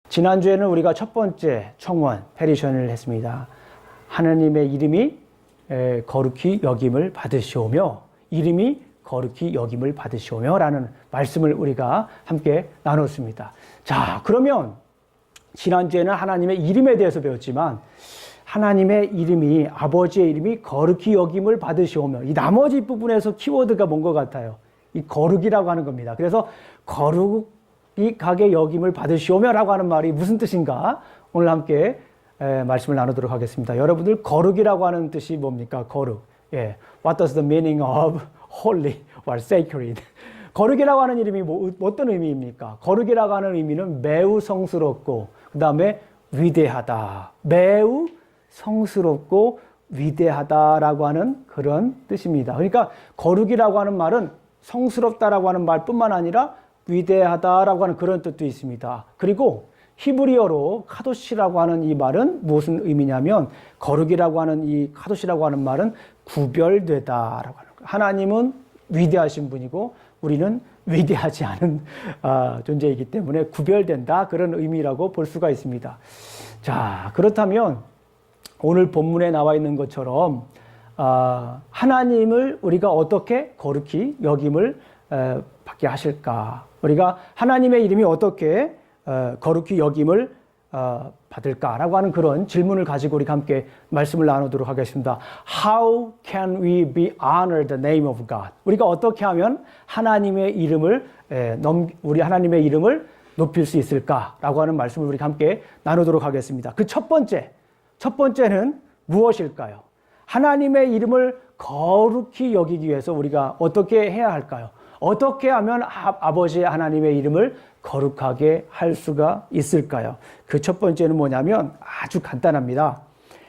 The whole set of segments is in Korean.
지난주에는 우리가 첫 번째 청원, 페리션을 했습니다. 하나님의 이름이 거룩히 여김을 받으시오며, 이름이 거룩히 여김을 받으시오며 라는 말씀을 우리가 함께 나눴습니다. 자, 그러면 지난주에는 하나님의 이름에 대해서 배웠지만 하나님의 이름이, 아버지의 이름이 거룩히 여김을 받으시오며, 이 나머지 부분에서 키워드가 뭔 것 같아요? 이 거룩이라고 하는 겁니다. 그래서 거룩이 가게 여김을 받으시오며 라고 하는 말이 무슨 뜻인가? 오늘 함께 말씀을 나누도록 하겠습니다. 여러분들 거룩이라고 하는 뜻이 뭡니까? 거룩. 예. What does the meaning of holy or sacred? 거룩이라고 하는 이름이 어떤 의미입니까? 거룩이라고 하는 의미는 매우 성스럽고 그 다음에 위대하다. 매우 성스럽고 위대하다라고 하는 그런 뜻입니다. 그러니까 거룩이라고 하는 말은 성스럽다라고 하는 말뿐만 아니라 위대하다라고 하는 그런 뜻도 있습니다. 그리고 히브리어로 카도시라고 하는 이 말은 무슨 의미냐면, 거룩이라고 하는 이 카도시라고 하는 말은 구별되다라고 하는 거예요. 하나님은 위대하신 분이고 우리는 위대하지 않은 존재이기 때문에 구별된다, 그런 의미라고 볼 수가 있습니다. 자, 그렇다면 오늘 본문에 나와 있는 것처럼 하나님을 우리가 어떻게 거룩히 여김을 받게 하실까? 우리가 하나님의 이름이 어떻게 거룩히 여김을 받을까라고 하는 그런 질문을 가지고 우리가 함께 말씀을 나누도록 하겠습니다. How can we be honored the name of God? 우리가 어떻게 하면 하나님의 이름을 우리 하나님의 이름을 높일 수 있을까라고 하는 말씀을 우리가 함께 나누도록 하겠습니다. 그 첫 번째는 무엇일까요? 하나님의 이름을 거룩히 여기기 위해서 우리가 어떻게 해야 할까요? 어떻게 하면 아버지 하나님의 이름을 거룩하게 할 수가 있을까요? 그 첫 번째는 뭐냐면 아주 간단합니다.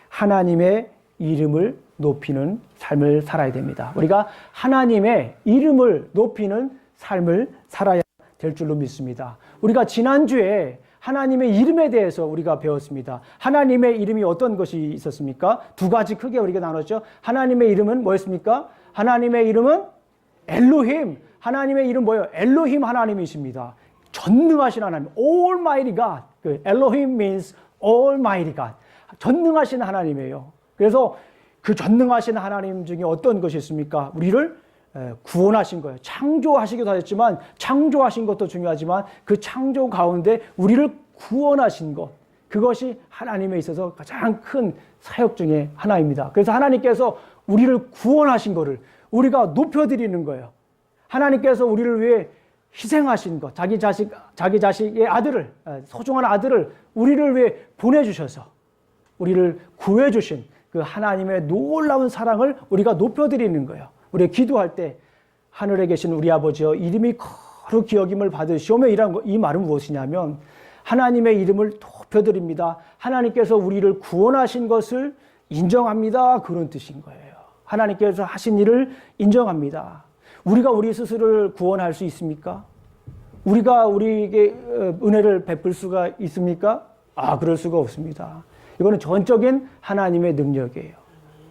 하나님의 이름을 높이는 삶을 살아야 됩니다. 우리가 하나님의 이름을 높이는 삶을 살아야 될 줄로 믿습니다. 우리가 지난주에 하나님의 이름에 대해서 우리가 배웠습니다. 하나님의 이름이 어떤 것이 있었습니까? 두 가지 크게 우리가 나눴죠. 하나님의 이름은 뭐였습니까? 하나님의 이름은 엘로힘. 하나님의 이름 뭐예요? 엘로힘 하나님이십니다. 전능하신 하나님, Almighty God. 그 엘로힘 means Almighty God. 전능하신 하나님이에요. 그래서 그 전능하신 하나님 중에 어떤 것이 있습니까? 우리를 구원하신 거예요. 창조하시기도 하셨지만, 창조하신 것도 중요하지만 그 창조 가운데 우리를 구원하신 것, 그것이 하나님에 있어서 가장 큰 사역 중에 하나입니다. 그래서 하나님께서 우리를 구원하신 것을 우리가 높여드리는 거예요. 하나님께서 우리를 위해 희생하신 것, 자기 자식의 아들을, 소중한 아들을 우리를 위해 보내주셔서 우리를 구해주신 그 하나님의 놀라운 사랑을 우리가 높여드리는 거예요. 우리가 기도할 때 하늘에 계신 우리 아버지여 이름이 거룩히 여김을 받으시오며, 이 말은 무엇이냐면 하나님의 이름을 높여드립니다. 하나님께서 우리를 구원하신 것을 인정합니다. 그런 뜻인 거예요. 하나님께서 하신 일을 인정합니다. 우리가 우리 스스로를 구원할 수 있습니까? 우리가 우리에게 은혜를 베풀 수가 있습니까? 그럴 수가 없습니다. 이거는 전적인 하나님의 능력이에요.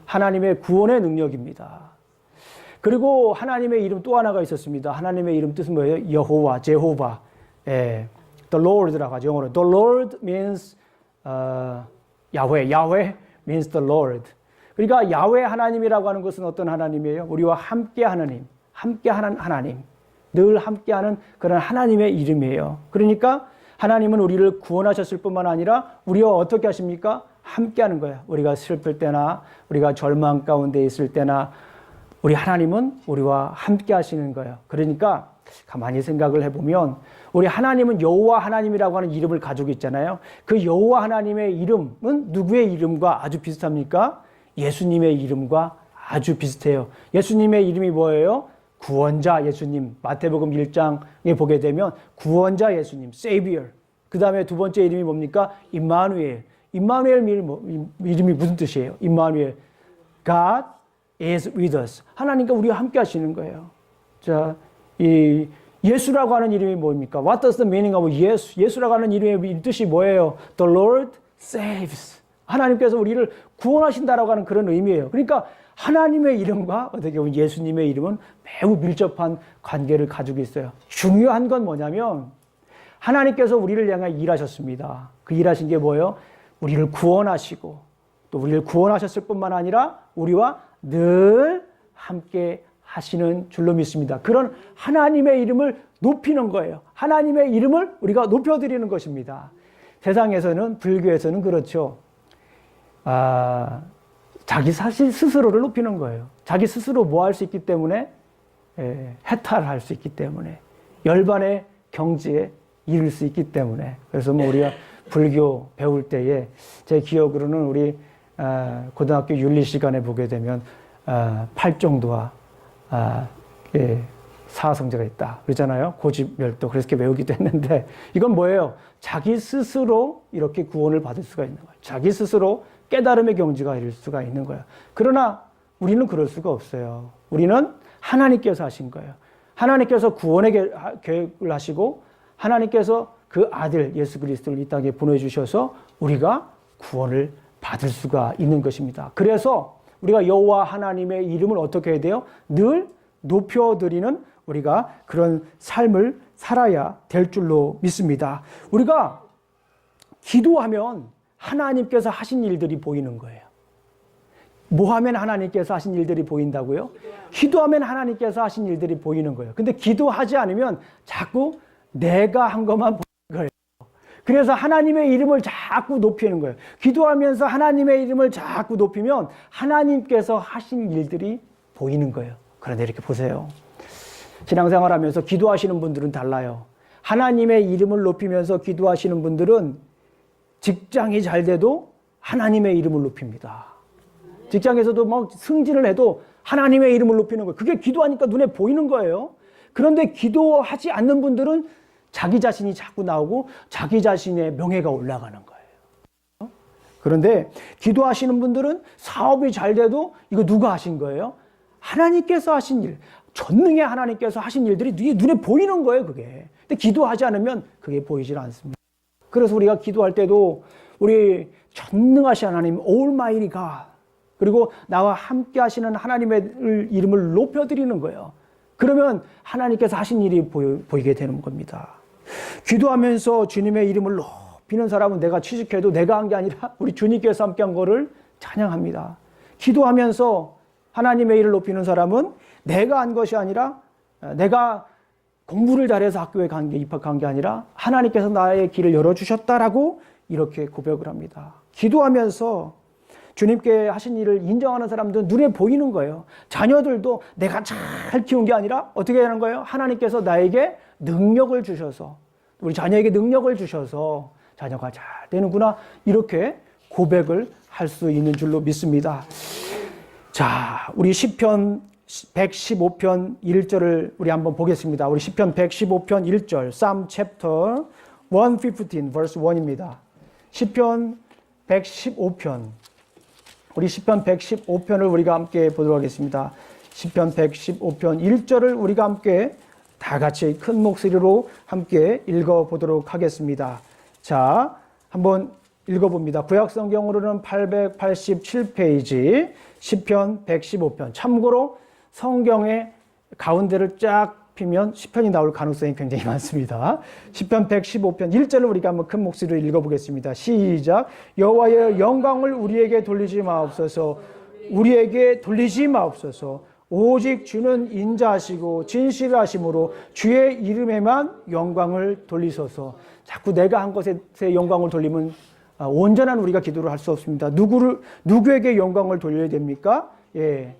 하나님의 구원의 능력입니다. 그리고 하나님의 이름 또 하나가 있었습니다. 하나님의 이름 뜻은 뭐예요? 여호와, 제호바. The Lord라고 하죠. 영어로. The Lord means 야훼. 야훼 means the Lord. 그러니까 야훼 하나님이라고 하는 것은 어떤 하나님이에요? 우리와 함께 하나님. 함께하는 하나님, 늘 함께하는 그런 하나님의 이름이에요. 그러니까 하나님은 우리를 구원하셨을 뿐만 아니라 우리와 어떻게 하십니까? 함께하는 거예요. 우리가 슬플 때나 우리가 절망 가운데 있을 때나 우리 하나님은 우리와 함께 하시는 거예요. 그러니까 가만히 생각을 해보면 우리 하나님은 여호와 하나님이라고 하는 이름을 가지고 있잖아요. 그 여호와 하나님의 이름은 누구의 이름과 아주 비슷합니까? 예수님의 이름과 아주 비슷해요. 예수님의 이름이 뭐예요? 구원자 예수님. 마태복음 1장에 보게 되면 구원자 예수님, Savior. 그 다음에 두 번째 이름이 뭡니까? 임마누엘. 임마누엘 이름이 무슨 뜻이에요? 임마누엘. God is with us. 하나님과 우리와 함께 하시는 거예요. 자, 이 예수라고 하는 이름이 뭡니까? What does the meaning of 예수? 예수라고 하는 이름의 뜻이 뭐예요? The Lord saves. 하나님께서 우리를 구원하신다라고 하는 그런 의미예요. 그러니까 하나님의 이름과 어떻게 보면 예수님의 이름은 매우 밀접한 관계를 가지고 있어요. 중요한 건 뭐냐면 하나님께서 우리를 향해 일하셨습니다. 그 일하신 게 뭐예요? 우리를 구원하시고 또 우리를 구원하셨을 뿐만 아니라 우리와 늘 함께 하시는 줄로 믿습니다. 그런 하나님의 이름을 높이는 거예요. 하나님의 이름을 우리가 높여드리는 것입니다. 세상에서는, 불교에서는 그렇죠. 자기 사실 스스로를 높이는 거예요. 자기 스스로 뭐 할 수 있기 때문에, 해탈할 수 있기 때문에, 열반의 경지에 이를 수 있기 때문에. 그래서 뭐 우리가 불교 배울 때에 제 기억으로는 우리 고등학교 윤리 시간에 보게 되면 팔정도와 사성제가 있다 그러잖아요. 고집멸도. 그래서 이렇게 외우기도 했는데 이건 뭐예요? 자기 스스로 이렇게 구원을 받을 수가 있는 거예요. 자기 스스로 깨달음의 경지가 이룰 수가 있는 거예요. 그러나 우리는 그럴 수가 없어요. 우리는 하나님께서 하신 거예요. 하나님께서 구원의 계획을 하시고 하나님께서 그 아들 예수 그리스도를 이 땅에 보내주셔서 우리가 구원을 받을 수가 있는 것입니다. 그래서 우리가 여호와 하나님의 이름을 어떻게 해야 돼요? 늘 높여드리는 우리가 그런 삶을 살아야 될 줄로 믿습니다. 우리가 기도하면 하나님께서 하신 일들이 보이는 거예요. 뭐 하면 하나님께서 하신 일들이 보인다고요? 기도하면 하나님께서 하신 일들이 보이는 거예요. 근데 기도하지 않으면 자꾸 내가 한 것만 보이는 거예요. 그래서 하나님의 이름을 자꾸 높이는 거예요. 기도하면서 하나님의 이름을 자꾸 높이면 하나님께서 하신 일들이 보이는 거예요. 그런데 이렇게 보세요. 신앙생활 하면서 기도하시는 분들은 달라요. 하나님의 이름을 높이면서 기도하시는 분들은 직장이 잘 돼도 하나님의 이름을 높입니다. 직장에서도 막 승진을 해도 하나님의 이름을 높이는 거예요. 그게 기도하니까 눈에 보이는 거예요. 그런데 기도하지 않는 분들은 자기 자신이 자꾸 나오고 자기 자신의 명예가 올라가는 거예요. 그런데 기도하시는 분들은 사업이 잘 돼도 이거 누가 하신 거예요? 하나님께서 하신 일, 전능의 하나님께서 하신 일들이 눈에 보이는 거예요, 그게. 근데 기도하지 않으면 그게 보이질 않습니다. 그래서 우리가 기도할 때도 우리 전능하신 하나님, Almighty God, 그리고 나와 함께 하시는 하나님의 이름을 높여드리는 거예요. 그러면 하나님께서 하신 일이 보이게 되는 겁니다. 기도하면서 주님의 이름을 높이는 사람은 내가 취직해도 내가 한 게 아니라 우리 주님께서 함께 한 거를 찬양합니다. 기도하면서 하나님의 일을 높이는 사람은 내가 한 것이 아니라 내가 공부를 잘해서 학교에 입학한 게 아니라 하나님께서 나의 길을 열어주셨다라고 이렇게 고백을 합니다. 기도하면서 주님께 하신 일을 인정하는 사람들은 눈에 보이는 거예요. 자녀들도 내가 잘 키운 게 아니라 어떻게 하는 거예요? 하나님께서 나에게 능력을 주셔서 우리 자녀에게 능력을 주셔서 자녀가 잘 되는구나 이렇게 고백을 할 수 있는 줄로 믿습니다. 자, 우리 시편 115편 1절을 우리 한번 보겠습니다. 우리 시편 115편 1절 Psalm chapter 115 verse 1입니다. 시편 115편 우리 시편 115편을 우리가 함께 보도록 하겠습니다. 시편 115편 1절을 우리가 함께 다 같이 큰 목소리로 함께 읽어보도록 하겠습니다. 자, 한번 읽어봅니다. 구약성경으로는 887페이지 시편 115편. 참고로 성경의 가운데를 쫙 피면 시편이 나올 가능성이 굉장히 많습니다. 시편 115편 1절을 우리가 한번 큰 목소리로 읽어보겠습니다. 시작. 여호와의 영광을 우리에게 돌리지 마옵소서. 우리에게 돌리지 마옵소서. 오직 주는 인자하시고 진실하심으로 주의 이름에만 영광을 돌리소서. 자꾸 내가 한 것에 영광을 돌리면 온전한 우리가 기도를 할 수 없습니다. 누구에게 영광을 돌려야 됩니까? 예.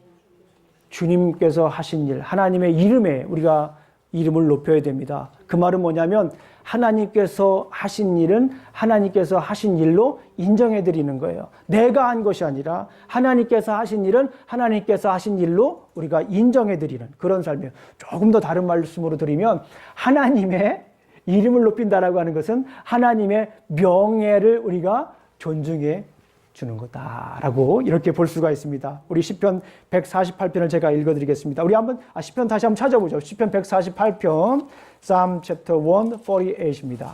주님께서 하신 일, 하나님의 이름에 우리가 이름을 높여야 됩니다. 그 말은 뭐냐면 하나님께서 하신 일은 하나님께서 하신 일로 인정해 드리는 거예요. 내가 한 것이 아니라 하나님께서 하신 일은 하나님께서 하신 일로 우리가 인정해 드리는 그런 삶이에요. 조금 더 다른 말씀으로 드리면 하나님의 이름을 높인다라고 하는 것은 하나님의 명예를 우리가 존중해 주는 거다라고 이렇게 볼 수가 있습니다. 우리 시편 148편을 제가 읽어드리겠습니다. 우리 한번 시편 다시 한번 찾아보죠. 시편 148편 Psalm chapter 148입니다.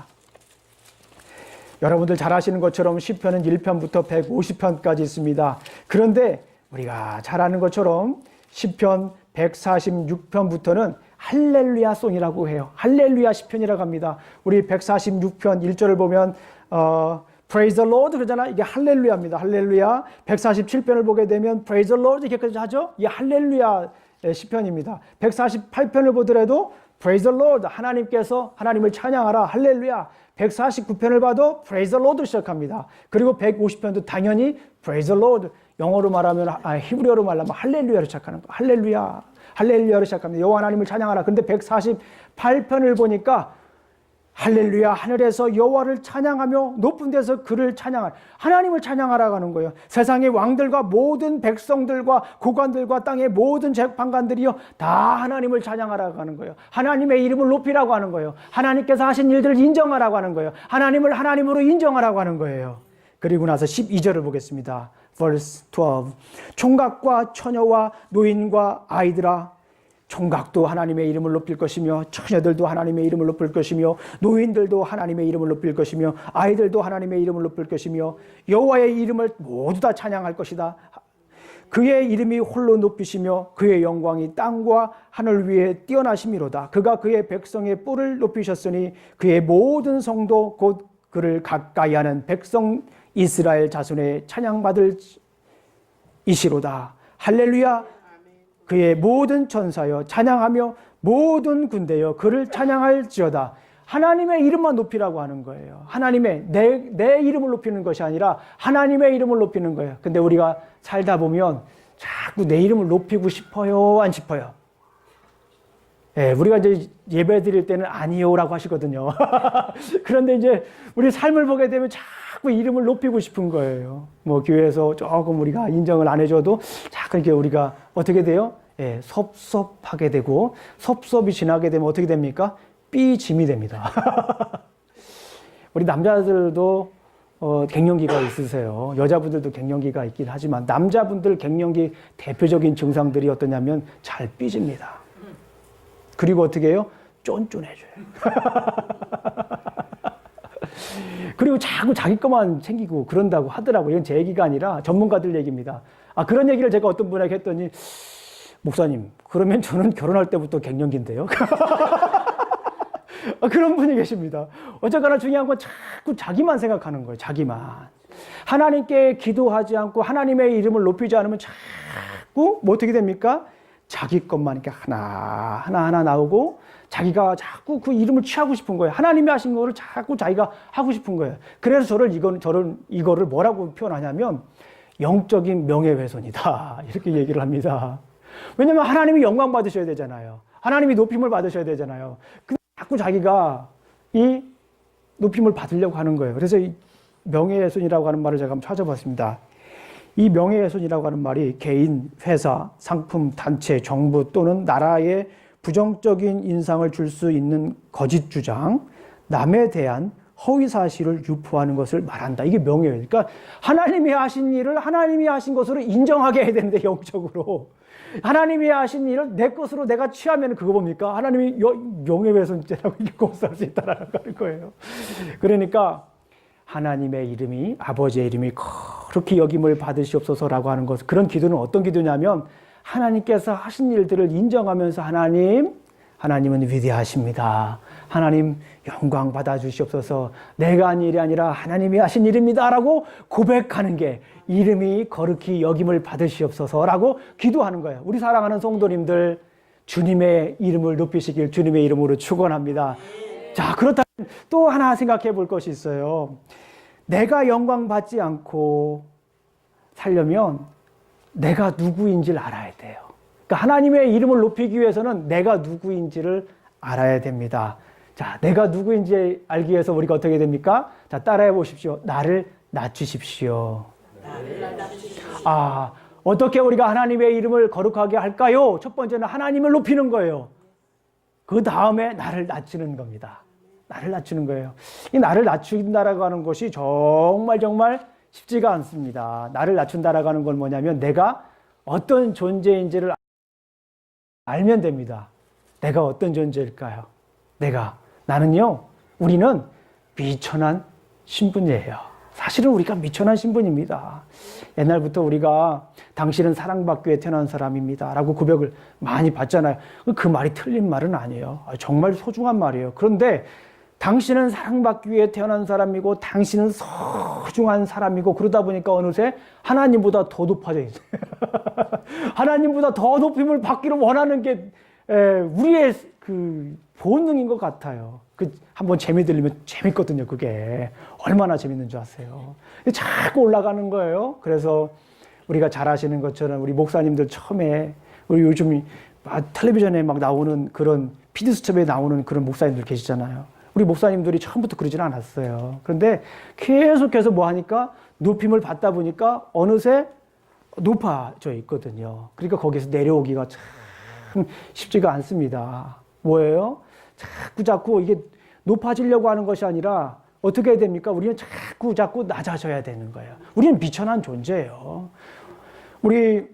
여러분들 잘 아시는 것처럼 시편은 1편부터 150편까지 있습니다. 그런데 우리가 잘 아는 것처럼 시편 146편부터는 할렐루야 송이라고 해요. 할렐루야 시편이라고 합니다. 우리 146편 1절을 보면 Praise the Lord 그러잖아. 이게 할렐루야입니다. 할렐루야. 147편을 보게 되면 Praise the Lord 이렇게까지 하죠. 이게 할렐루야 시편입니다. 148편을 보더라도 Praise the Lord 하나님께서 하나님을 찬양하라. 할렐루야. 149편을 봐도 Praise the Lord로 시작합니다. 그리고 150편도 당연히 Praise the Lord 영어로 말하면 히브리어로 말하면 할렐루야로 시작하는 거예요. 할렐루야. 할렐루야로 시작합니다. 여호와 하나님을 찬양하라. 그런데 148편을 보니까 할렐루야 하늘에서 여호와를 찬양하며 높은 데서 그를 찬양하라. 하나님을 찬양하라고 하는 거예요. 세상의 왕들과 모든 백성들과 고관들과 땅의 모든 재판관들이요 다 하나님을 찬양하라고 하는 거예요. 하나님의 이름을 높이라고 하는 거예요. 하나님께서 하신 일들을 인정하라고 하는 거예요. 하나님을 하나님으로 인정하라고 하는 거예요. 그리고 나서 12절을 보겠습니다. verse 12. 총각과 처녀와 노인과 아이들아 총각도 하나님의 이름을 높일 것이며 처녀들도 하나님의 이름을 높일 것이며 노인들도 하나님의 이름을 높일 것이며 아이들도 하나님의 이름을 높일 것이며 여호와의 이름을 모두 다 찬양할 것이다. 그의 이름이 홀로 높이시며 그의 영광이 땅과 하늘 위에 뛰어나심이로다. 그가 그의 백성의 뿔을 높이셨으니 그의 모든 성도 곧 그를 가까이 하는 백성 이스라엘 자손의 찬양받을 이시로다. 할렐루야. 그의 모든 천사여 찬양하며 모든 군대여 그를 찬양할지어다. 하나님의 이름만 높이라고 하는 거예요. 하나님의 내 이름을 높이는 것이 아니라 하나님의 이름을 높이는 거예요. 근데 우리가 살다 보면 자꾸 내 이름을 높이고 싶어요, 안 싶어요? 예, 우리가 이제 예배 드릴 때는 아니요라고 하시거든요. 그런데 이제 우리 삶을 보게 되면 자꾸 이름을 높이고 싶은 거예요. 뭐 교회에서 조금 우리가 인정을 안 해줘도 자꾸 이렇게 우리가 어떻게 돼요? 예, 섭섭하게 되고 섭섭이 지나게 되면 어떻게 됩니까? 삐짐이 됩니다. 우리 남자들도 갱년기가 있으세요. 여자분들도 갱년기가 있긴 하지만 남자분들 갱년기 대표적인 증상들이 어떠냐면 잘 삐집니다. 그리고 어떻게 해요? 쫀쫀해져요. 그리고 자꾸 자기 것만 챙기고 그런다고 하더라고요. 이건 제 얘기가 아니라 전문가들 얘기입니다. 그런 얘기를 제가 어떤 분에게 했더니 목사님, 그러면 저는 결혼할 때부터 갱년기인데요. 그런 분이 계십니다. 어쨌거나 중요한 건 자꾸 자기만 생각하는 거예요. 자기만. 하나님께 기도하지 않고 하나님의 이름을 높이지 않으면 자꾸 뭐 어떻게 됩니까? 자기 것만 이렇게 하나 나오고 자기가 자꾸 그 이름을 취하고 싶은 거예요. 하나님이 하신 거를 자꾸 자기가 하고 싶은 거예요. 그래서 이거를 뭐라고 표현하냐면 영적인 명예훼손이다. 이렇게 얘기를 합니다. 왜냐하면 하나님이 영광 받으셔야 되잖아요. 하나님이 높임을 받으셔야 되잖아요. 근데 자꾸 자기가 이 높임을 받으려고 하는 거예요. 그래서 이 명예훼손이라고 하는 말을 제가 한번 찾아봤습니다. 이 명예훼손이라고 하는 말이 개인, 회사, 상품, 단체, 정부 또는 나라에 부정적인 인상을 줄 수 있는 거짓 주장, 남에 대한 허위 사실을 유포하는 것을 말한다. 이게 명예훼손. 그러니까 하나님이 하신 일을 하나님이 하신 것으로 인정하게 해야 되는데 영적으로. 하나님이 하신 일을 내 것으로 내가 취하면 그거 뭡니까? 하나님이 명예훼손죄라고 이렇게 고소할 수 있다는 거예요. 그러니까 하나님의 이름이 아버지의 이름이 그렇게 여김을 받으시옵소서라고 하는 것. 그런 기도는 어떤 기도냐면 하나님께서 하신 일들을 인정하면서 하나님은 위대하십니다. 하나님 영광 받아주시옵소서. 내가 한 일이 아니라 하나님이 하신 일입니다라고 고백하는 게 이름이 거룩히 여김을 받으시옵소서라고 기도하는 거예요. 우리 사랑하는 성도님들 주님의 이름을 높이시길 주님의 이름으로 축원합니다. 자, 그렇다면 또 하나 생각해 볼 것이 있어요. 내가 영광 받지 않고 살려면 내가 누구인지를 알아야 돼요. 그러니까 하나님의 이름을 높이기 위해서는 내가 누구인지를 알아야 됩니다. 자, 내가 누구인지 알기 위해서 우리가 어떻게 됩니까? 자, 따라해 보십시오. 나를 낮추십시오. 어떻게 우리가 하나님의 이름을 거룩하게 할까요? 첫 번째는 하나님을 높이는 거예요. 그 다음에 나를 낮추는 겁니다. 나를 낮추는 거예요. 이 나를 낮춘다라고 하는 것이 정말 쉽지가 않습니다. 나를 낮춘다라고 하는 건 뭐냐면 내가 어떤 존재인지를 알면 됩니다. 내가 어떤 존재일까요? 나는요, 우리는 비천한 신분이에요. 사실은 우리가 미천한 신분입니다. 옛날부터 우리가 당신은 사랑받기 위해 태어난 사람입니다 라고 고백을 많이 받잖아요. 그 말이 틀린 말은 아니에요. 정말 소중한 말이에요. 그런데 당신은 사랑받기 위해 태어난 사람이고 당신은 소중한 사람이고 그러다 보니까 어느새 하나님보다 더 높아져 있어요. 하나님보다 더 높임을 받기를 원하는 게 우리의 그 본능인 것 같아요. 한번 재미 들리면 재밌거든요. 그게 얼마나 재밌는 줄 아세요? 자꾸 올라가는 거예요. 그래서 우리가 잘 아시는 것처럼 우리 목사님들 처음에 우리 요즘 텔레비전에 막 나오는 그런 피디수첩에 나오는 그런 목사님들 계시잖아요. 우리 목사님들이 처음부터 그러지는 않았어요. 그런데 계속해서 뭐 하니까 높임을 받다 보니까 어느새 높아져 있거든요. 그러니까 거기서 내려오기가 참 쉽지가 않습니다. 뭐예요? 자꾸 이게 높아지려고 하는 것이 아니라 어떻게 해야 됩니까? 우리는 자꾸 낮아져야 되는 거예요. 우리는 미천한 존재예요. 우리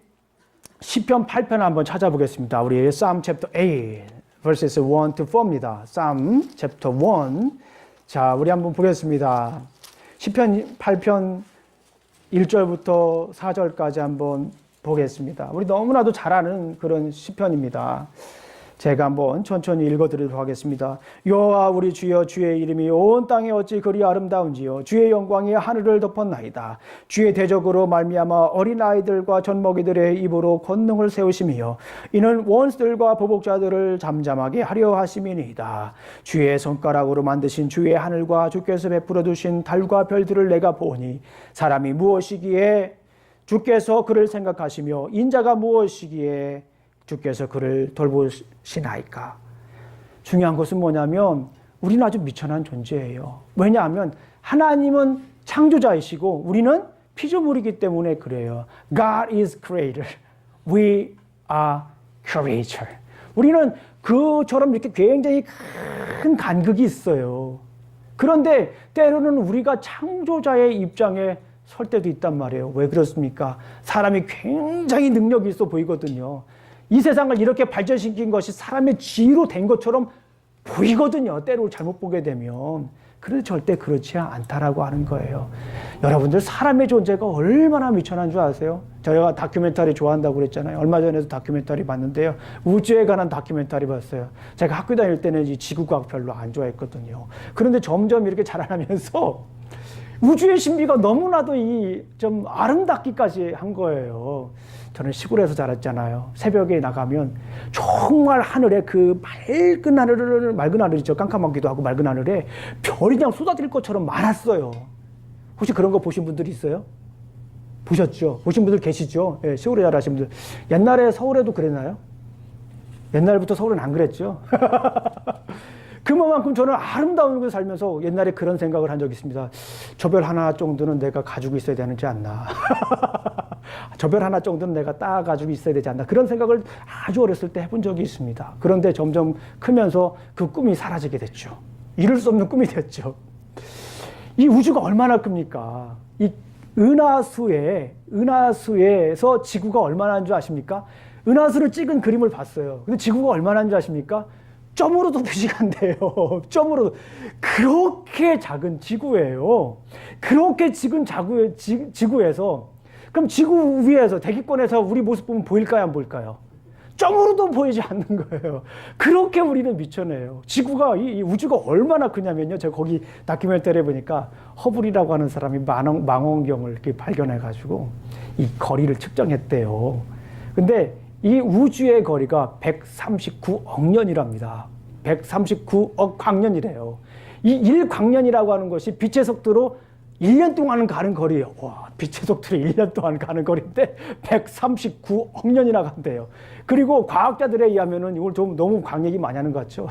시편 8편 한번 찾아보겠습니다. 우리 Psalm chapter 8 verses 1 to 4입니다. Psalm chapter 1. 자, 우리 한번 보겠습니다. 시편 8편 1절부터 4절까지 한번 보겠습니다. 우리 너무나도 잘 아는 그런 시편입니다. 제가 한번 천천히 읽어드리도록 하겠습니다. 여호와 우리 주여, 주의 이름이 온 땅에 어찌 그리 아름다운지요. 주의 영광이 하늘을 덮었나이다. 주의 대적으로 말미암아 어린아이들과 젖먹이들의 입으로 권능을 세우심이요. 이는 원수들과 보복자들을 잠잠하게 하려 하심이니이다. 주의 손가락으로 만드신 주의 하늘과 주께서 베풀어 두신 달과 별들을 내가 보니 사람이 무엇이기에 주께서 그를 생각하시며 인자가 무엇이기에 주께서 그를 돌보시나이까. 중요한 것은 뭐냐면 우리는 아주 미천한 존재예요. 왜냐하면 하나님은 창조자이시고 우리는 피조물이기 때문에 그래요. God is creator. We are creature. 우리는 그처럼 이렇게 굉장히 큰 간극이 있어요. 그런데 때로는 우리가 창조자의 입장에 설 때도 있단 말이에요. 왜 그렇습니까? 사람이 굉장히 능력이 있어 보이거든요. 이 세상을 이렇게 발전시킨 것이 사람의 지혜로 된 것처럼 보이거든요. 때로 잘못 보게 되면. 그런데 절대 그렇지 않다라고 하는 거예요. 여러분들 사람의 존재가 얼마나 미천한 줄 아세요? 제가 다큐멘터리 좋아한다고 그랬잖아요. 얼마 전에도 다큐멘터리 봤는데요. 우주에 관한 다큐멘터리 봤어요. 제가 학교 다닐 때는 이 지구과학 별로 안 좋아했거든요. 그런데 점점 이렇게 자라나면서 우주의 신비가 너무나도 좀 아름답기까지 한 거예요. 저는 시골에서 자랐잖아요. 새벽에 나가면 정말 하늘에 그 맑은 하늘이죠. 깜깜하기도 하고 맑은 하늘에 별이 그냥 쏟아질 것처럼 많았어요. 혹시 그런 거 보신 분들이 있어요? 보셨죠? 보신 분들 계시죠? 예, 시골에 자라신 분들. 옛날에 서울에도 그랬나요? 옛날부터 서울은 안 그랬죠? 그만큼 저는 아름다운 곳에 살면서 옛날에 그런 생각을 한 적이 있습니다. 저 별 하나 정도는 내가 가지고 있어야 되지 않나. 저 별 하나 정도는 내가 따가지고 있어야 되지 않나. 그런 생각을 아주 어렸을 때 해본 적이 있습니다. 그런데 점점 크면서 그 꿈이 사라지게 됐죠. 이룰 수 없는 꿈이 됐죠. 이 우주가 얼마나 큽니까? 이 은하수에서 지구가 얼마나 줄 아십니까? 은하수를 찍은 그림을 봤어요. 근데 지구가 얼마나 줄 아십니까? 점으로도 표시가 안 돼요. 점으로. 그렇게 작은 지구예요. 그렇게 작은 지구에서, 그럼 지구 위에서, 대기권에서 우리 모습 보면 보일까요? 안 보일까요? 점으로도 보이지 않는 거예요. 그렇게 우리는 미천해요. 지구가, 이 우주가 얼마나 크냐면요. 제가 거기 다큐멘터리에 보니까 허블이라고 하는 사람이 망원경을 이렇게 발견해가지고 이 거리를 측정했대요. 근데 이 우주의 거리가 139억 년이랍니다. 139억 광년이래요. 이 1광년이라고 하는 것이 빛의 속도로 1년 동안 가는 거리예요. 와, 빛의 속도로 1년 동안 가는 거리인데 139억 년이나 간대요. 그리고 과학자들에 의하면은 이걸 좀 너무 광얘기 많이 하는 것 같죠?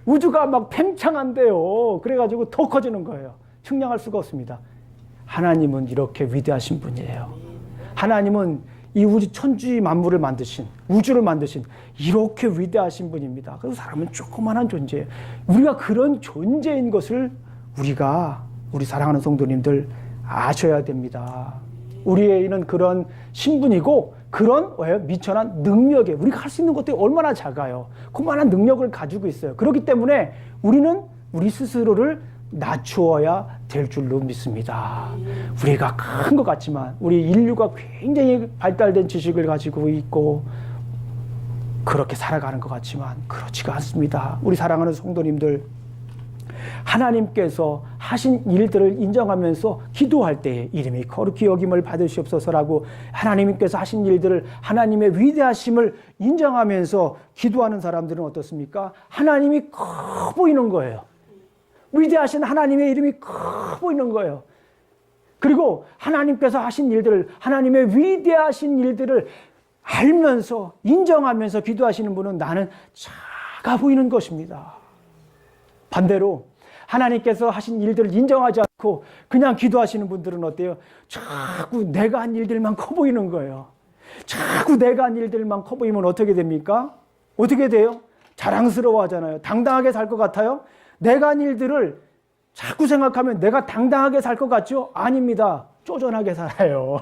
우주가 막 팽창한대요. 그래가지고 더 커지는 거예요. 측량할 수가 없습니다. 하나님은 이렇게 위대하신 분이에요. 하나님은 이 우주 천지 만물을 만드신, 우주를 만드신 이렇게 위대하신 분입니다. 그래서 사람은 조그만한 존재예요. 우리가 그런 존재인 것을 우리 사랑하는 성도님들 아셔야 됩니다. 우리에는 그런 신분이고 그런 미천한 능력에 우리가 할 수 있는 것들이 얼마나 작아요. 그만한 능력을 가지고 있어요. 그렇기 때문에 우리는 우리 스스로를 낮추어야 될 줄로 믿습니다. 우리가 큰 것 같지만 우리 인류가 굉장히 발달된 지식을 가지고 있고 그렇게 살아가는 것 같지만 그렇지가 않습니다. 우리 사랑하는 성도님들, 하나님께서 하신 일들을 인정하면서 기도할 때에 이름이 거룩히 여김을 받으시옵소서라고 하나님께서 하신 일들을 하나님의 위대하심을 인정하면서 기도하는 사람들은 어떻습니까? 하나님이 커 보이는 거예요. 위대하신 하나님의 이름이 커 보이는 거예요. 그리고 하나님께서 하신 일들을, 하나님의 위대하신 일들을 알면서 인정하면서 기도하시는 분은 나는 작아 보이는 것입니다. 반대로 하나님께서 하신 일들을 인정하지 않고 그냥 기도하시는 분들은 어때요? 자꾸 내가 한 일들만 커 보이는 거예요. 자꾸 내가 한 일들만 커 보이면 어떻게 됩니까? 어떻게 돼요? 자랑스러워 하잖아요. 당당하게 살 것 같아요? 내가 한 일들을 자꾸 생각하면 내가 당당하게 살 것 같죠? 아닙니다. 쪼잔하게 살아요.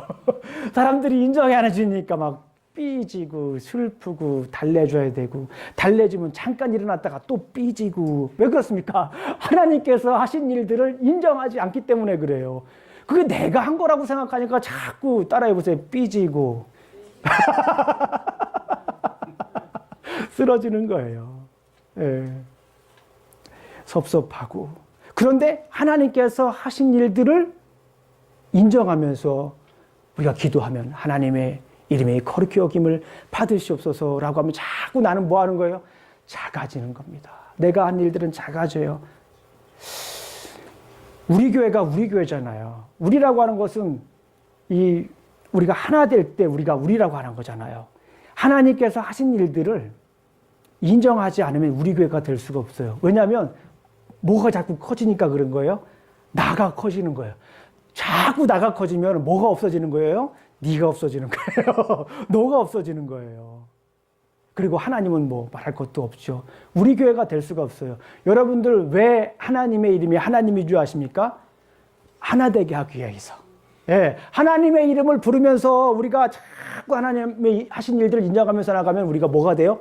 사람들이 인정이 안 해주니까 막 삐지고 슬프고 달래줘야 되고, 달래주면 잠깐 일어났다가 또 삐지고. 왜 그렇습니까? 하나님께서 하신 일들을 인정하지 않기 때문에 그래요. 그게 내가 한 거라고 생각하니까 자꾸 따라해보세요. 삐지고 쓰러지는 거예요. 예. 섭섭하고. 그런데 하나님께서 하신 일들을 인정하면서 우리가 기도하면 하나님의 이름의 거룩히 여김을 받으시옵소서라고 하면 자꾸 나는 뭐 하는 거예요? 작아지는 겁니다. 내가 한 일들은 작아져요. 우리 교회가 우리 교회잖아요. 우리라고 하는 것은 우리가 하나 될 때 우리가 우리라고 하는 거잖아요. 하나님께서 하신 일들을 인정하지 않으면 우리 교회가 될 수가 없어요. 왜냐하면 뭐가 자꾸 커지니까 그런 거예요? 나가 커지는 거예요. 자꾸 나가 커지면 뭐가 없어지는 거예요? 네가 없어지는 거예요. 너가 없어지는 거예요. 그리고 하나님은 뭐 말할 것도 없죠. 우리 교회가 될 수가 없어요. 여러분들 왜 하나님의 이름이 하나님이 줄 아십니까? 하나 되게 하기 위해서. 예, 하나님의 이름을 부르면서 우리가 자꾸 하나님의 하신 일들을 인정하면서 나가면 우리가 뭐가 돼요?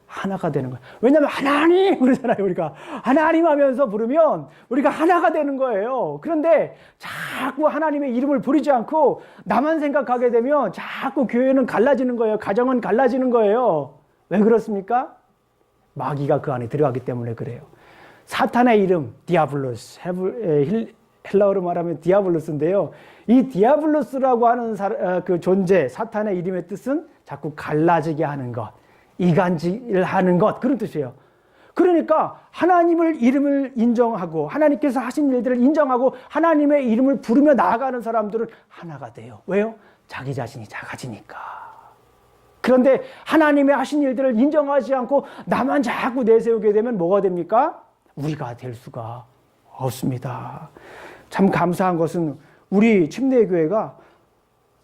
하나가 되는 거예요. 왜냐하면 하나님 그러잖아요. 우리가 하나님 하면서 부르면 우리가 하나가 되는 거예요. 그런데 자꾸 하나님의 이름을 부르지 않고 나만 생각하게 되면 자꾸 교회는 갈라지는 거예요. 가정은 갈라지는 거예요. 왜 그렇습니까? 마귀가 그 안에 들어가기 때문에 그래요. 사탄의 이름 디아블로스, 헬라어로 말하면 디아블로스인데요. 이 디아블로스라고 하는 그 존재, 사탄의 이름의 뜻은 자꾸 갈라지게 하는 것, 이간질을 하는 것, 그런 뜻이에요. 그러니까 하나님을 이름을 인정하고 하나님께서 하신 일들을 인정하고 하나님의 이름을 부르며 나아가는 사람들은 하나가 돼요. 왜요? 자기 자신이 작아지니까. 그런데 하나님의 하신 일들을 인정하지 않고 나만 자꾸 내세우게 되면 뭐가 됩니까? 우리가 될 수가 없습니다. 참 감사한 것은 우리 침례교회가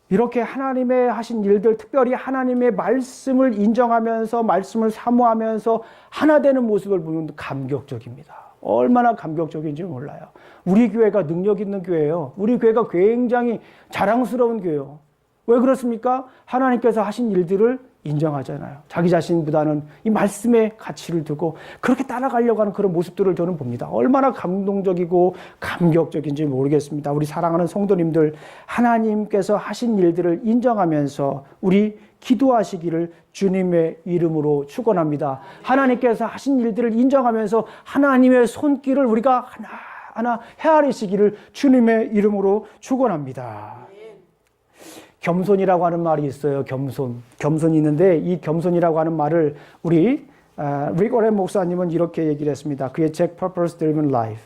이렇게 하나님의 하신 일들, 특별히 하나님의 말씀을 인정하면서 말씀을 사모하면서 하나 되는 모습을 보면 감격적입니다. 얼마나 감격적인지 몰라요. 우리 교회가 능력 있는 교회예요. 우리 교회가 굉장히 자랑스러운 교회예요. 왜 그렇습니까? 하나님께서 하신 일들을 인정하잖아요. 자기 자신보다는 이 말씀의 가치를 두고 그렇게 따라가려고 하는 그런 모습들을 저는 봅니다. 얼마나 감동적이고 감격적인지 모르겠습니다. 우리 사랑하는 성도님들, 하나님께서 하신 일들을 인정하면서 우리 기도하시기를 주님의 이름으로 축원합니다. 하나님께서 하신 일들을 인정하면서 하나님의 손길을 우리가 하나하나 헤아리시기를 주님의 이름으로 축원합니다. 겸손이라고 하는 말이 있어요. 겸손이 있는데 이 겸손이라고 하는 말을 우리 릭 오렌 목사님은 이렇게 얘기를 했습니다. 그의 책 Purpose Driven Life.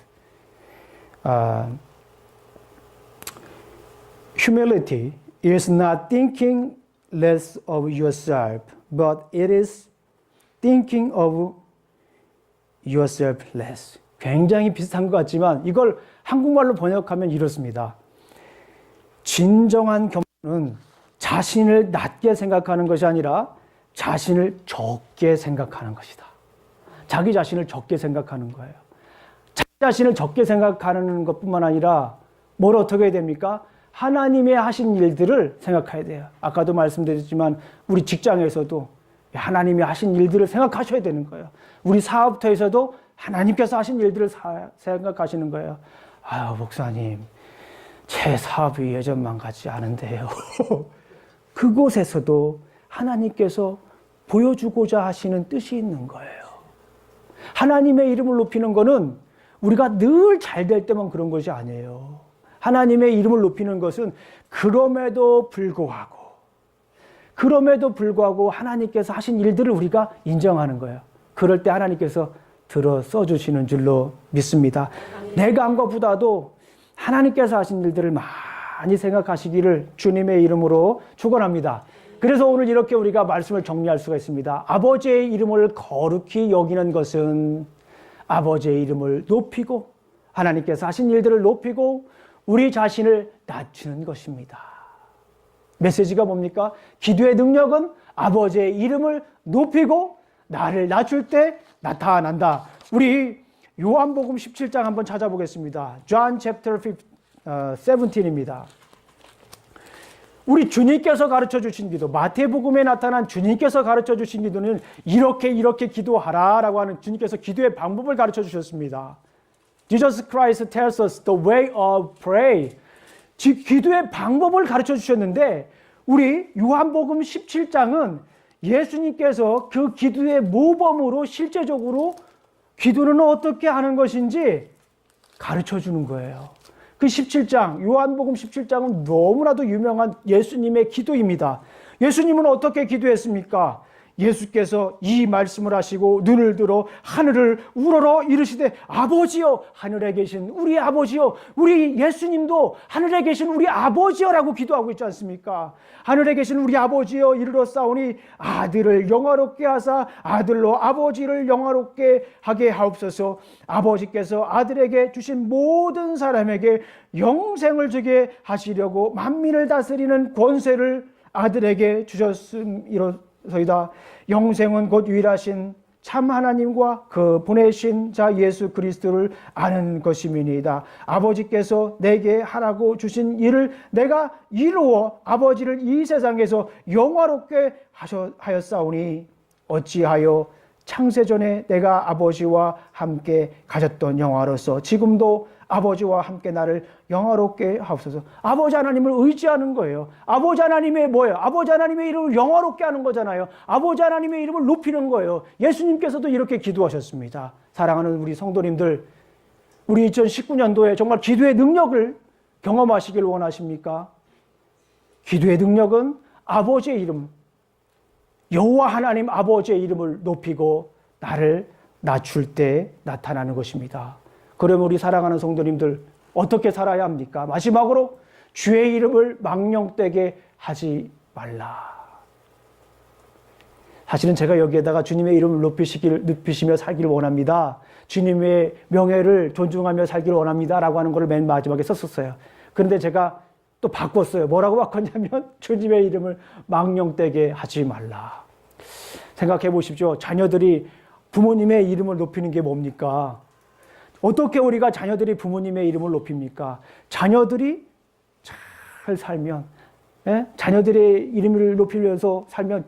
Humility is not thinking less of yourself, but it is thinking of yourself less. 굉장히 비슷한 것 같지만 이걸 한국말로 번역하면 이렇습니다. 진정한 겸손은 자신을 낮게 생각하는 것이 아니라 자신을 적게 생각하는 것이다. 자기 자신을 적게 생각하는 거예요. 자기 자신을 적게 생각하는 것뿐만 아니라 뭘 어떻게 해야 됩니까? 하나님의 하신 일들을 생각해야 돼요. 아까도 말씀드렸지만 우리 직장에서도 하나님이 하신 일들을 생각하셔야 되는 거예요. 우리 사업터에서도 하나님께서 하신 일들을 생각하시는 거예요. 아유, 목사님, 제 사업이 예전만 같지 않은데요. 그곳에서도 하나님께서 보여주고자 하시는 뜻이 있는 거예요. 하나님의 이름을 높이는 것은 우리가 늘 잘 될 때만 그런 것이 아니에요. 하나님의 이름을 높이는 것은 그럼에도 불구하고 하나님께서 하신 일들을 우리가 인정하는 거예요. 그럴 때 하나님께서 들어 써주시는 줄로 믿습니다. 내가 한 것보다도 하나님께서 하신 일들을 많이 생각하시기를 주님의 이름으로 축원합니다. 그래서 오늘 이렇게 우리가 말씀을 정리할 수가 있습니다. 아버지의 이름을 거룩히 여기는 것은 아버지의 이름을 높이고 하나님께서 하신 일들을 높이고 우리 자신을 낮추는 것입니다. 메시지가 뭡니까? 기도의 능력은 아버지의 이름을 높이고 나를 낮출 때 나타난다. 우리 요한복음 17장 한번 찾아보겠습니다. John chapter 17입니다. 우리 주님께서 가르쳐 주신 기도, 마태복음에 나타난 주님께서 가르쳐 주신 기도는 이렇게 기도하라라고 하는 주님께서 기도의 방법을 가르쳐 주셨습니다. Jesus Christ tells us the way of pray. 기도의 방법을 가르쳐 주셨는데 우리 요한복음 17장은 예수님께서 그 기도의 모범으로 실제적으로 기도는 어떻게 하는 것인지 가르쳐 주는 거예요. 그 17장, 요한복음 17장은 너무나도 유명한 예수님의 기도입니다. 예수님은 어떻게 기도했습니까? 예수께서 이 말씀을 하시고 눈을 들어 하늘을 우러러 이르시되 아버지여, 하늘에 계신 우리 아버지여. 우리 예수님도 하늘에 계신 우리 아버지여라고 기도하고 있지 않습니까? 하늘에 계신 우리 아버지여, 이르렀사오니 아들을 영화롭게 하사 아들로 아버지를 영화롭게 하게 하옵소서. 아버지께서 아들에게 주신 모든 사람에게 영생을 주게 하시려고 만민을 다스리는 권세를 아들에게 주셨음이로소이다. 영생은 곧 유일하신 참 하나님과 그 보내신 자 예수 그리스도를 아는 것임이니이다. 아버지께서 내게 하라고 주신 일을 내가 이루어 아버지를 이 세상에서 영화롭게 하였사오니 어찌하여 창세전에 내가 아버지와 함께 가졌던 영화로서 지금도 아버지와 함께 나를 영화롭게 하옵소서. 아버지 하나님을 의지하는 거예요. 아버지 하나님의 뭐예요? 아버지 하나님의 이름을 영화롭게 하는 거잖아요. 아버지 하나님의 이름을 높이는 거예요. 예수님께서도 이렇게 기도하셨습니다. 사랑하는 우리 성도님들, 우리 2019년도에 정말 기도의 능력을 경험하시길 원하십니까? 기도의 능력은 아버지의 이름, 여호와 하나님 아버지의 이름을 높이고 나를 낮출 때 나타나는 것입니다. 그러면 우리 사랑하는 성도님들 어떻게 살아야 합니까? 마지막으로 주의 이름을 망령되게 하지 말라. 사실은 제가 여기에다가 주님의 이름을 높이시며 살기를 원합니다. 주님의 명예를 존중하며 살기를 원합니다. 라고 하는 것을 맨 마지막에 썼었어요. 그런데 제가 또 바꿨어요. 뭐라고 바꿨냐면 주님의 이름을 망령되게 하지 말라. 생각해 보십시오. 자녀들이 부모님의 이름을 높이는 게 뭡니까? 어떻게 우리가 자녀들이 부모님의 이름을 높입니까? 자녀들이 잘 살면, 자녀들의 이름을 높이면서 살면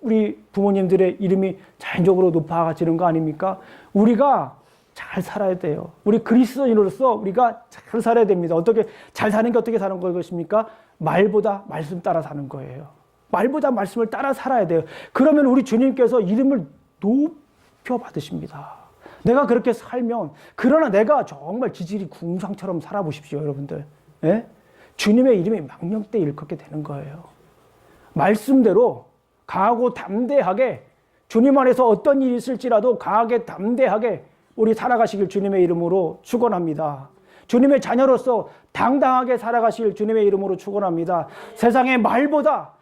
우리 부모님들의 이름이 자연적으로 높아지는 거 아닙니까? 우리가 잘 살아야 돼요. 우리 그리스도인으로서 우리가 잘 살아야 됩니다. 어떻게 잘 사는 게 어떻게 사는 것입니까? 말보다 말씀 따라 사는 거예요. 말보다 말씀을 따라 살아야 돼요. 그러면 우리 주님께서 이름을 높여 받으십니다. 내가 그렇게 살면, 그러나 내가 정말 지질이 궁상처럼 살아보십시오, 여러분들. 예? 주님의 이름이 망령되이 일컫게 되는 거예요. 말씀대로 강하고 담대하게, 주님 안에서 어떤 일이 있을지라도 강하게 담대하게 우리 살아가시길 주님의 이름으로 축원합니다. 주님의 자녀로서 당당하게 살아가실 주님의 이름으로 축원합니다. 세상의 말보다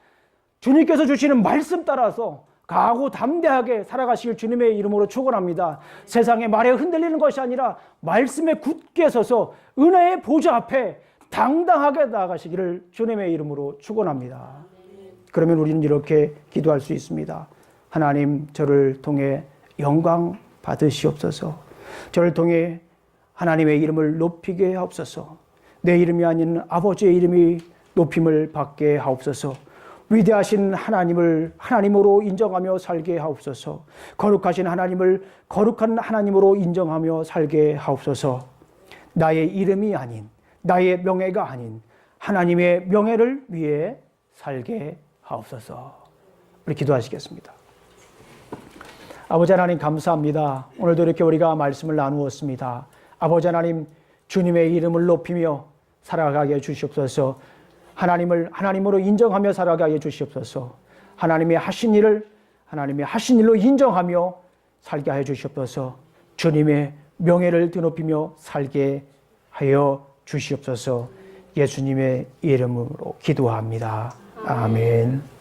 주님께서 주시는 말씀 따라서 강하고 담대하게 살아가실 주님의 이름으로 축원합니다. 세상의 말에 흔들리는 것이 아니라 말씀에 굳게 서서 은혜의 보좌 앞에 당당하게 나아가시기를 주님의 이름으로 축원합니다. 그러면 우리는 이렇게 기도할 수 있습니다. 하나님, 저를 통해 영광 받으시옵소서. 저를 통해 하나님의 이름을 높이게 하옵소서. 내 이름이 아닌 아버지의 이름이 높임을 받게 하옵소서. 위대하신 하나님을 하나님으로 인정하며 살게 하옵소서. 거룩하신 하나님을 거룩한 하나님으로 인정하며 살게 하옵소서. 나의 이름이 아닌, 나의 명예가 아닌 하나님의 명예를 위해 살게 하옵소서. 우리 기도하시겠습니다. 아버지 하나님 감사합니다. 오늘도 이렇게 우리가 말씀을 나누었습니다. 아버지 하나님, 주님의 이름을 높이며 살아가게 해주시옵소서. 하나님을 하나님으로 인정하며 살아가게 해주시옵소서. 하나님의 하신 일로 인정하며 살게 해주시옵소서. 주님의 명예를 드높이며 살게 하여 주시옵소서. 예수님의 이름으로 기도합니다. 아멘.